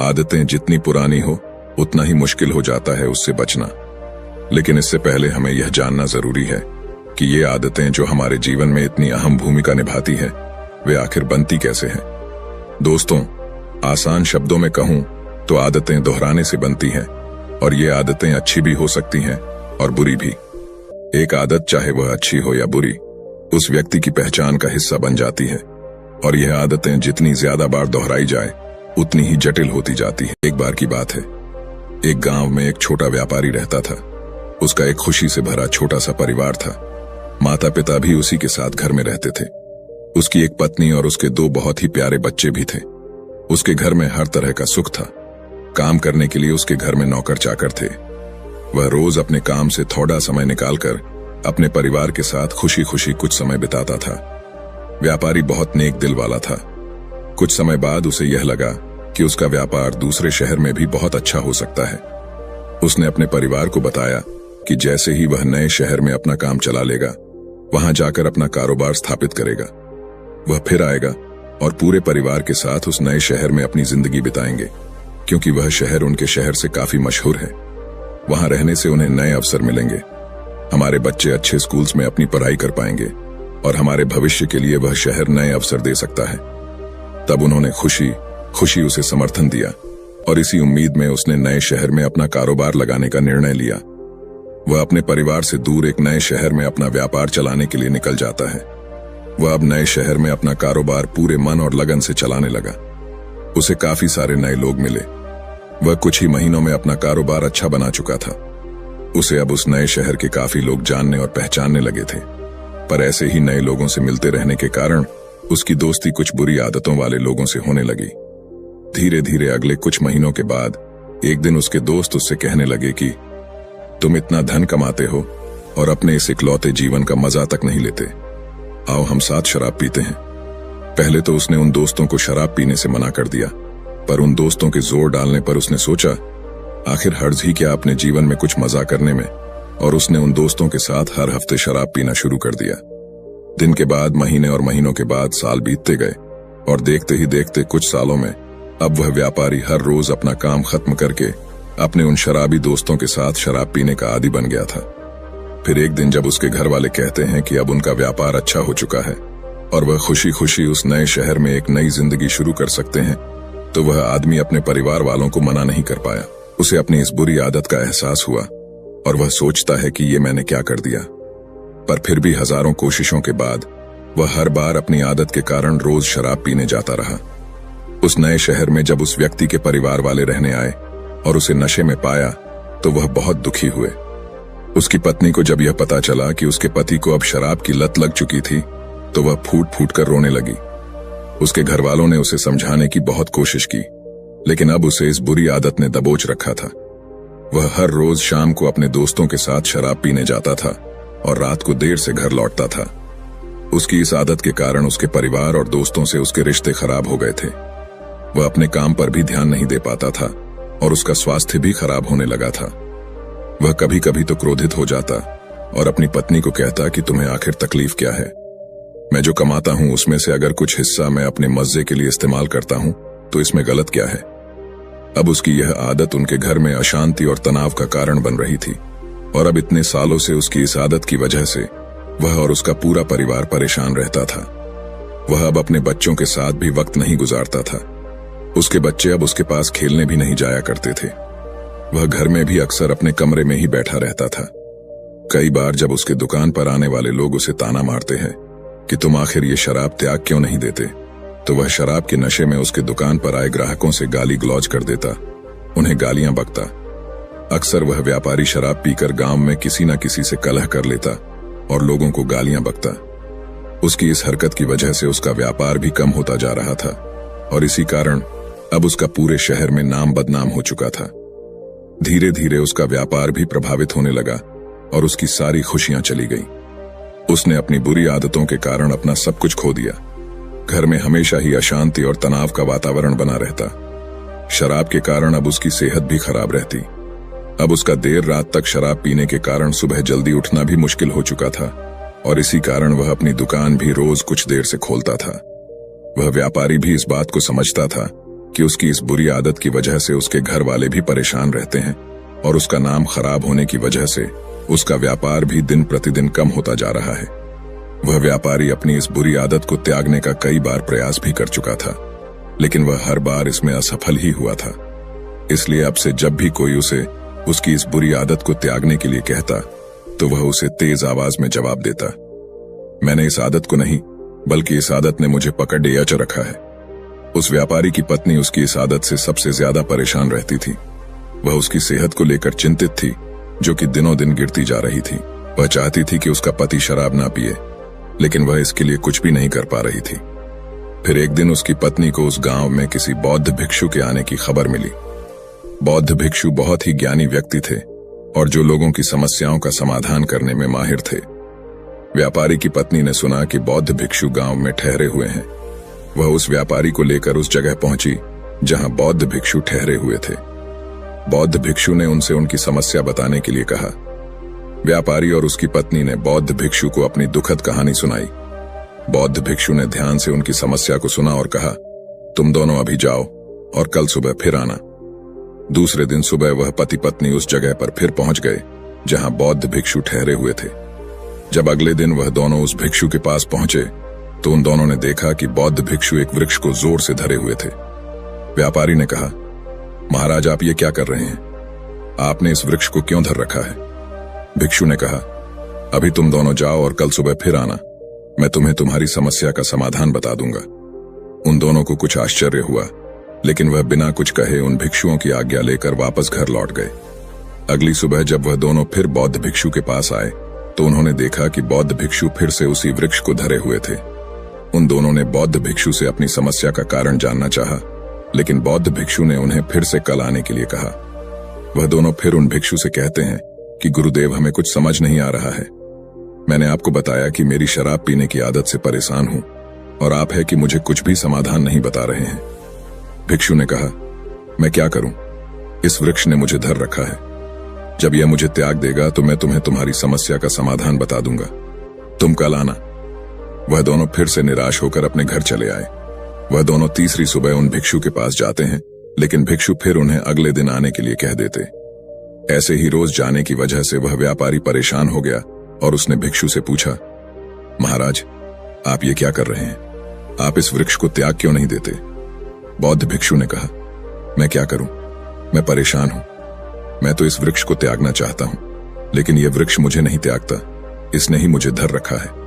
आदतें जितनी पुरानी हो उतना ही मुश्किल हो जाता है उससे बचना। लेकिन इससे पहले हमें यह जानना जरूरी है कि ये आदतें जो हमारे जीवन में इतनी अहम भूमिका निभाती है वे आखिर बनती कैसे हैं। दोस्तों, आसान शब्दों में कहूं तो आदतें दोहराने से बनती हैं, और ये आदतें अच्छी भी हो सकती हैं और बुरी भी। एक आदत, चाहे वह अच्छी हो या बुरी, उस व्यक्ति की पहचान का हिस्सा बन जाती है, और यह आदतें जितनी ज्यादा बार दोहराई जाए उतनी ही जटिल होती जाती है। एक बार की बात है, एक गांव में एक छोटा व्यापारी रहता था। उसका एक खुशी से भरा छोटा सा परिवार था। माता पिता भी उसी के साथ घर में रहते थे। उसकी एक पत्नी और उसके 2 बहुत ही प्यारे बच्चे भी थे। उसके घर में हर तरह का सुख था। काम करने के लिए उसके घर में नौकर चाकर थे। वह रोज अपने काम से थोड़ा समय निकालकर अपने परिवार के साथ खुशी खुशी कुछ समय बिताता था। व्यापारी बहुत नेक दिल वाला था। कुछ समय बाद उसे यह लगा कि उसका व्यापार दूसरे शहर में भी बहुत अच्छा हो सकता है। उसने अपने परिवार को बताया कि जैसे ही वह नए शहर में अपना काम चला लेगा, वहां जाकर अपना कारोबार स्थापित करेगा। वह फिर आएगा और पूरे परिवार के साथ उस नए शहर में अपनी जिंदगी बिताएंगे, क्योंकि वह शहर उनके शहर से काफी मशहूर है। वहां रहने से उन्हें नए अवसर मिलेंगे। हमारे बच्चे अच्छे स्कूल्स में अपनी पढ़ाई कर पाएंगे और हमारे भविष्य के लिए वह शहर नए अवसर दे सकता है। तब उन्होंने खुशी खुशी उसे समर्थन दिया, और इसी उम्मीद में उसने नए शहर में अपना कारोबार लगाने का निर्णय लिया। वह अपने परिवार से दूर एक नए शहर में अपना व्यापार चलाने के लिए निकल जाता है। वह अब नए शहर में अपना कारोबार पूरे मन और लगन से चलाने लगा। उसे काफी सारे नए लोग मिले। वह कुछ ही महीनों में अपना कारोबार अच्छा बना चुका था। उसे अब उस नए शहर के काफी लोग जानने और पहचानने लगे थे। पर ऐसे ही नए लोगों से मिलते रहने के कारण उसकी दोस्ती कुछ बुरी आदतों वाले लोगों से होने लगी। धीरे धीरे अगले कुछ महीनों के बाद एक दिन उसके दोस्त उससे कहने लगे कि तुम इतना धन कमाते हो और अपने इस इकलौते जीवन का मजा तक नहीं लेते। आओ हम साथ शराब पीते हैं। पहले तो उसने उन दोस्तों को शराब पीने से मना कर दिया, पर उन दोस्तों के जोर डालने पर उसने सोचा आखिर हर्ज ही क्या अपने जीवन में कुछ मजा करने में, और उसने उन दोस्तों के साथ हर हफ्ते शराब पीना शुरू कर दिया। दिन के बाद महीने और महीनों के बाद साल बीतते गए, और देखते ही देखते कुछ सालों में अब वह व्यापारी हर रोज अपना काम खत्म करके अपने उन शराबी दोस्तों के साथ शराब पीने का आदी बन गया था। फिर एक दिन जब उसके घर वाले कहते हैं कि अब उनका व्यापार अच्छा हो चुका है और वह खुशी खुशी उस नए शहर में एक नई जिंदगी शुरू कर सकते हैं, तो वह आदमी अपने परिवार वालों को मना नहीं कर पाया। उसे अपनी इस बुरी आदत का एहसास हुआ और वह सोचता है कि ये मैंने क्या कर दिया। पर फिर भी हजारों कोशिशों के बाद वह हर बार अपनी आदत के कारण रोज शराब पीने जाता रहा। उस नए शहर में जब उस व्यक्ति के परिवार वाले रहने आए और उसे नशे में पाया तो वह बहुत दुखी हुए। उसकी पत्नी को जब यह पता चला कि उसके पति को अब शराब की लत लग चुकी थी तो वह फूट फूट कर रोने लगी। उसके घर वालों ने उसे समझाने की बहुत कोशिश की, लेकिन अब उसे इस बुरी आदत ने दबोच रखा था। वह हर रोज शाम को अपने दोस्तों के साथ शराब पीने जाता था और रात को देर से घर लौटता था। उसकी इस आदत के कारण उसके परिवार और दोस्तों से उसके रिश्ते खराब हो गए थे। वह अपने काम पर भी ध्यान नहीं दे पाता था और उसका स्वास्थ्य भी खराब होने लगा था। वह कभी कभी तो क्रोधित हो जाता और अपनी पत्नी को कहता कि तुम्हें आखिर तकलीफ क्या है? मैं जो कमाता हूं उसमें से अगर कुछ हिस्सा मैं अपने मजे के लिए इस्तेमाल करता हूं तो इसमें गलत क्या है? अब उसकी यह आदत उनके घर में अशांति और तनाव का कारण बन रही थी, और अब इतने सालों से उसकी इस आदत की वजह से वह और उसका पूरा परिवार परेशान रहता था। वह अब अपने बच्चों के साथ भी वक्त नहीं गुजारता था। उसके बच्चे अब उसके पास खेलने भी नहीं जाया करते थे। वह घर में भी अक्सर अपने कमरे में ही बैठा रहता था। कई बार जब उसके दुकान पर आने वाले लोग उसे ताना मारते हैं कि तुम आखिर ये शराब त्याग क्यों नहीं देते, तो वह शराब के नशे में उसके दुकान पर आए ग्राहकों से गाली गलौज कर देता, उन्हें गालियां बकता। अक्सर वह व्यापारी शराब पीकर गांव में किसी न किसी से कलह कर लेता और लोगों को गालियां बकता। उसकी इस हरकत की वजह से उसका व्यापार भी कम होता जा रहा था, और इसी कारण अब उसका पूरे शहर में नाम बदनाम हो चुका था। धीरे धीरे उसका व्यापार भी प्रभावित होने लगा और उसकी सारी खुशियां चली गई। उसने अपनी बुरी आदतों के कारण अपना सब कुछ खो दिया। घर में हमेशा ही अशांति और तनाव का वातावरण बना रहता। शराब के कारण अब उसकी सेहत भी खराब रहती। अब उसका देर रात तक शराब पीने के कारण सुबह जल्दी उठना भी मुश्किल हो चुका था, और इसी कारण वह अपनी दुकान भी रोज कुछ देर से खोलता था। वह व्यापारी भी इस बात को समझता था कि उसकी इस बुरी आदत की वजह से उसके घर वाले भी परेशान रहते हैं और उसका नाम खराब होने की वजह से उसका व्यापार भी दिन प्रतिदिन कम होता जा रहा है। वह व्यापारी अपनी इस बुरी आदत को त्यागने का कई बार प्रयास भी कर चुका था, लेकिन वह हर बार इसमें असफल ही हुआ था। इसलिए अब से जब भी कोई उसे उसकी इस बुरी आदत को त्यागने के लिए कहता तो वह उसे तेज आवाज में जवाब देता, मैंने इस आदत को नहीं बल्कि इस आदत ने मुझे पकड़ लिया रखा है। उस व्यापारी की पत्नी उसकी इस आदत से सबसे ज्यादा परेशान रहती थी। वह उसकी सेहत को लेकर चिंतित थी, जो कि दिनों दिन गिरती जा रही थी। वह चाहती थी कि उसका पति शराब ना पिए, लेकिन वह इसके लिए कुछ भी नहीं कर पा रही थी। फिर एक दिन उसकी पत्नी को उस गांव में किसी बौद्ध भिक्षु के आने की खबर मिली। बौद्ध भिक्षु बहुत ही ज्ञानी व्यक्ति थे और जो लोगों की समस्याओं का समाधान करने में माहिर थे। व्यापारी की पत्नी ने सुना कि बौद्ध भिक्षु गांव में ठहरे हुए हैं। वह उस व्यापारी को लेकर उस जगह पहुंची जहां बौद्ध भिक्षु ठहरे हुए थे। बौद्ध भिक्षु ने उनसे उनकी समस्या बताने के लिए कहा। व्यापारी और उसकी पत्नी ने बौद्ध भिक्षु को अपनी दुखद कहानी सुनाई। बौद्ध भिक्षु ने ध्यान से उनकी समस्या को सुना और कहा, तुम दोनों अभी जाओ और कल सुबह फिर आना। दूसरे दिन सुबह वह पति पत्नी उस जगह पर फिर पहुंच गए जहां बौद्ध भिक्षु ठहरे हुए थे। जब अगले दिन वह दोनों उस भिक्षु के पास पहुंचे तो उन दोनों ने देखा कि बौद्ध भिक्षु एक वृक्ष को जोर से धरे हुए थे। व्यापारी ने कहा, महाराज आप ये क्या कर रहे हैं? आपने इस वृक्ष को क्यों धर रखा है? भिक्षु ने कहा, अभी तुम दोनों जाओ और कल सुबह फिर आना, मैं तुम्हें तुम्हारी समस्या का समाधान बता दूंगा। उन दोनों को कुछ आश्चर्य हुआ, लेकिन वह बिना कुछ कहे उन भिक्षुओं की आज्ञा लेकर वापस घर लौट गए। अगली सुबह जब वह दोनों फिर बौद्ध भिक्षु के पास आए तो उन्होंने देखा कि बौद्ध भिक्षु फिर से उसी वृक्ष को धरे हुए थे। उन दोनों ने बौद्ध भिक्षु से अपनी समस्या का कारण जानना चाहा, लेकिन बौद्ध भिक्षु ने उन्हें फिर से कल आने के लिए कहा। वह दोनों फिर उन भिक्षु से कहते हैं कि गुरुदेव हमें कुछ समझ नहीं आ रहा है। मैंने आपको बताया कि मेरी शराब पीने की आदत से परेशान हूं और आप है कि मुझे कुछ भी समाधान नहीं बता रहे हैं। भिक्षु ने कहा, मैं क्या करूं? इस वृक्ष ने मुझे धर रखा है। जब यह मुझे त्याग देगा तो मैं तुम्हें तुम्हारी समस्या का समाधान बता दूंगा। तुम कल आना। वह दोनों फिर से निराश होकर अपने घर चले आए। वह दोनों तीसरी सुबह उन भिक्षु के पास जाते हैं, लेकिन भिक्षु फिर उन्हें अगले दिन आने के लिए कह देते। ऐसे ही रोज जाने की वजह से वह व्यापारी परेशान हो गया और उसने भिक्षु से पूछा, महाराज आप ये क्या कर रहे हैं? आप इस वृक्ष को त्याग क्यों नहीं देते? बौद्ध भिक्षु ने कहा, मैं क्या करूं, मैं परेशान हूं। मैं तो इस वृक्ष को त्यागना चाहता हूं, लेकिन यह वृक्ष मुझे नहीं त्यागता, इसने ही मुझे धर रखा है।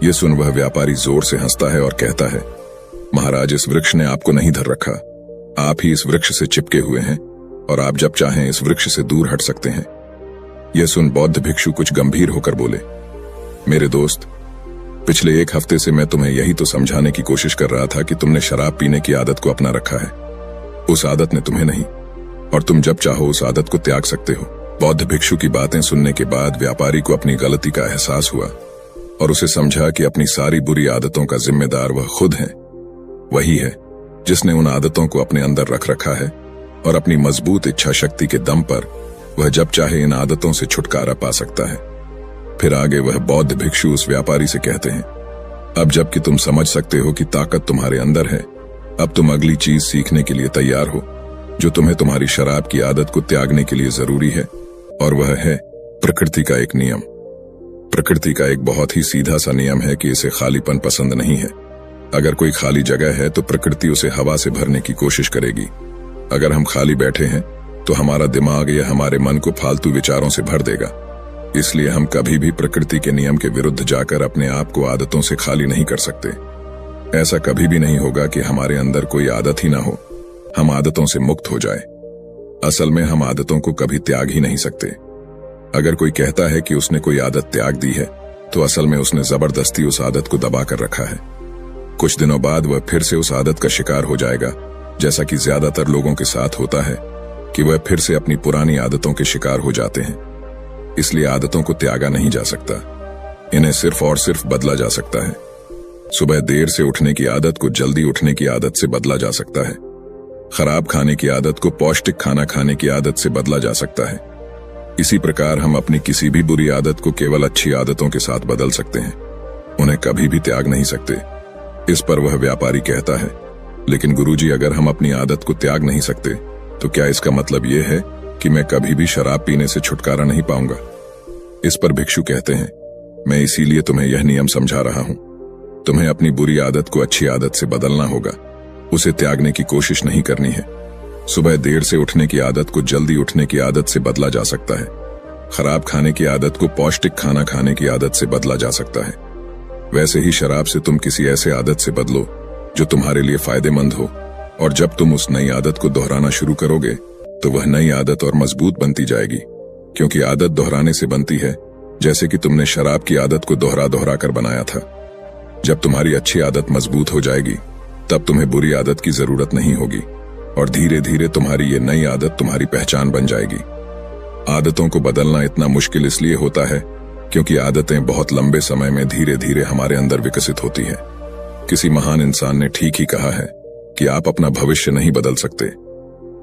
यह सुन वह व्यापारी जोर से हंसता है और कहता है, महाराज इस वृक्ष ने आपको नहीं धर रखा, आप ही इस वृक्ष से चिपके हुए हैं और आप जब चाहें इस वृक्ष से दूर हट सकते हैं। यह सुन बौद्ध भिक्षु कुछ गंभीर होकर बोले, मेरे दोस्त, पिछले एक हफ्ते से मैं तुम्हें यही तो समझाने की कोशिश कर रहा था कि तुमने शराब पीने की आदत को अपना रखा है। उस आदत ने तुम्हें नहीं, और तुम जब चाहो उस आदत को त्याग सकते हो। बौद्ध भिक्षु की बातें सुनने के बाद व्यापारी को अपनी गलती का एहसास हुआ और उसे समझा कि अपनी सारी बुरी आदतों का जिम्मेदार वह खुद है। वही है जिसने उन आदतों को अपने अंदर रख रखा है और अपनी मजबूत इच्छा शक्ति के दम पर वह जब चाहे इन आदतों से छुटकारा पा सकता है। फिर आगे वह बौद्ध भिक्षु उस व्यापारी से कहते हैं, अब जबकि तुम समझ सकते हो कि ताकत तुम्हारे अंदर है, अब तुम अगली चीज सीखने के लिए तैयार हो जो तुम्हें तुम्हारी शराब की आदत को त्यागने के लिए जरूरी है, और वह है प्रकृति का एक नियम। प्रकृति का एक बहुत ही सीधा सा नियम है कि इसे खालीपन पसंद नहीं है। अगर कोई खाली जगह है तो प्रकृति उसे हवा से भरने की कोशिश करेगी। अगर हम खाली बैठे हैं तो हमारा दिमाग या हमारे मन को फालतू विचारों से भर देगा। इसलिए हम कभी भी प्रकृति के नियम के विरुद्ध जाकर अपने आप को आदतों से खाली नहीं कर सकते। ऐसा कभी भी नहीं होगा कि हमारे अंदर कोई आदत ही ना हो, हम आदतों से मुक्त हो जाए। असल में हम आदतों को कभी त्याग ही नहीं सकते। अगर कोई कहता है कि उसने कोई आदत त्याग दी है तो असल में उसने जबरदस्ती उस आदत को दबा कर रखा है। कुछ दिनों बाद वह फिर से उस आदत का शिकार हो जाएगा, जैसा कि ज्यादातर लोगों के साथ होता है कि वह फिर से अपनी पुरानी आदतों के शिकार हो जाते हैं। इसलिए आदतों को त्यागा नहीं जा सकता, इन्हें सिर्फ और सिर्फ बदला जा सकता है। सुबह देर से उठने की आदत को जल्दी उठने की आदत से बदला जा सकता है। खराब खाने की आदत को पौष्टिक खाना खाने की आदत से बदला जा सकता है। इसी प्रकार हम अपनी किसी भी बुरी आदत को केवल अच्छी आदतों के साथ बदल सकते हैं, उन्हें कभी भी त्याग नहीं सकते। इस पर वह व्यापारी कहता है, लेकिन गुरुजी, अगर हम अपनी आदत को त्याग नहीं सकते तो क्या इसका मतलब यह है कि मैं कभी भी शराब पीने से छुटकारा नहीं पाऊंगा? इस पर भिक्षु कहते हैं, मैं इसीलिए तुम्हें यह नियम समझा रहा हूं। तुम्हें अपनी बुरी आदत को अच्छी आदत से बदलना होगा, उसे त्यागने की कोशिश नहीं करनी है। सुबह देर से उठने की आदत को जल्दी उठने की आदत से बदला जा सकता है। खराब खाने की आदत को पौष्टिक खाना खाने की आदत से बदला जा सकता है। वैसे ही शराब से तुम किसी ऐसे आदत से बदलो जो तुम्हारे लिए फायदेमंद हो, और जब तुम उस नई आदत को दोहराना शुरू करोगे तो वह नई आदत और मजबूत बनती जाएगी, क्योंकि आदत दोहराने से बनती है, जैसे कि तुमने शराब की आदत को दोहरा दोहरा कर बनाया था। जब तुम्हारी अच्छी आदत मजबूत हो जाएगी तब तुम्हें बुरी आदत की जरूरत नहीं होगी, और धीरे धीरे तुम्हारी ये नई आदत तुम्हारी पहचान बन जाएगी। आदतों को बदलना इतना मुश्किल इसलिए होता है क्योंकि आदतें बहुत लंबे समय में धीरे धीरे हमारे अंदर विकसित होती हैं। किसी महान इंसान ने ठीक ही कहा है कि आप अपना भविष्य नहीं बदल सकते,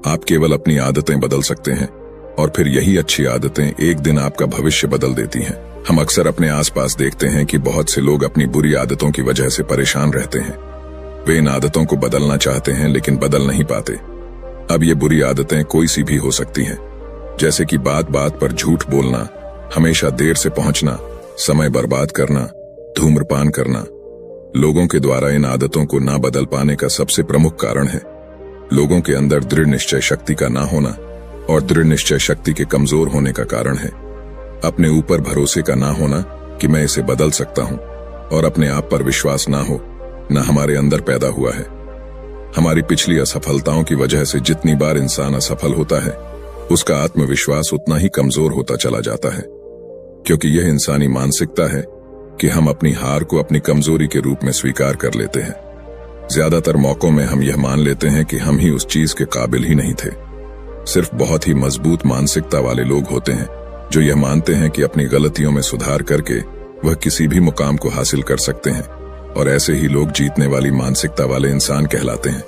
आप केवल अपनी आदतें बदल सकते हैं, और फिर यही अच्छी आदतें एक दिन आपका भविष्य बदल देती हैं। हम अक्सर अपने आसपास देखते हैं कि बहुत से लोग अपनी बुरी आदतों की वजह से परेशान रहते हैं। वे इन आदतों को बदलना चाहते हैं लेकिन बदल नहीं पाते। अब ये बुरी आदतें कोई सी भी हो सकती हैं, जैसे कि बात बात पर झूठ बोलना, हमेशा देर से पहुंचना, समय बर्बाद करना, धूम्रपान करना। लोगों के द्वारा इन आदतों को ना बदल पाने का सबसे प्रमुख कारण है लोगों के अंदर दृढ़ निश्चय शक्ति का ना होना, और दृढ़ निश्चय शक्ति के कमजोर होने का कारण है अपने ऊपर भरोसे का ना होना कि मैं इसे बदल सकता हूं, और अपने आप पर विश्वास ना हो, न हमारे अंदर पैदा हुआ है। हमारी पिछली असफलताओं की वजह से जितनी बार इंसान असफल होता है उसका आत्मविश्वास उतना ही कमजोर होता चला जाता है, क्योंकि यह इंसानी मानसिकता है कि हम अपनी हार को अपनी कमजोरी के रूप में स्वीकार कर लेते हैं। ज्यादातर मौकों में हम यह मान लेते हैं कि हम ही उस चीज के काबिल ही नहीं थे। सिर्फ बहुत ही मजबूत मानसिकता वाले लोग होते हैं जो यह मानते हैं कि अपनी गलतियों में सुधार करके वह किसी भी मुकाम को हासिल कर सकते हैं, और ऐसे ही लोग जीतने वाली मानसिकता वाले इंसान कहलाते हैं।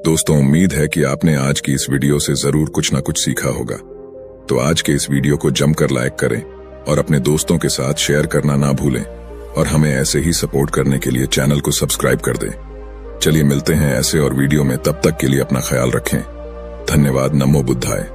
दोस्तों, उम्मीद है कि आपने आज की इस वीडियो से जरूर कुछ ना कुछ सीखा होगा। तो आज के इस वीडियो को जमकर लाइक करें और अपने दोस्तों के साथ शेयर करना ना भूलें, और हमें ऐसे ही सपोर्ट करने के लिए चैनल को सब्सक्राइब कर दें। चलिए मिलते हैं ऐसे और वीडियो में, तब तक के लिए अपना ख्याल रखें। धन्यवाद। नमो बुद्धाय।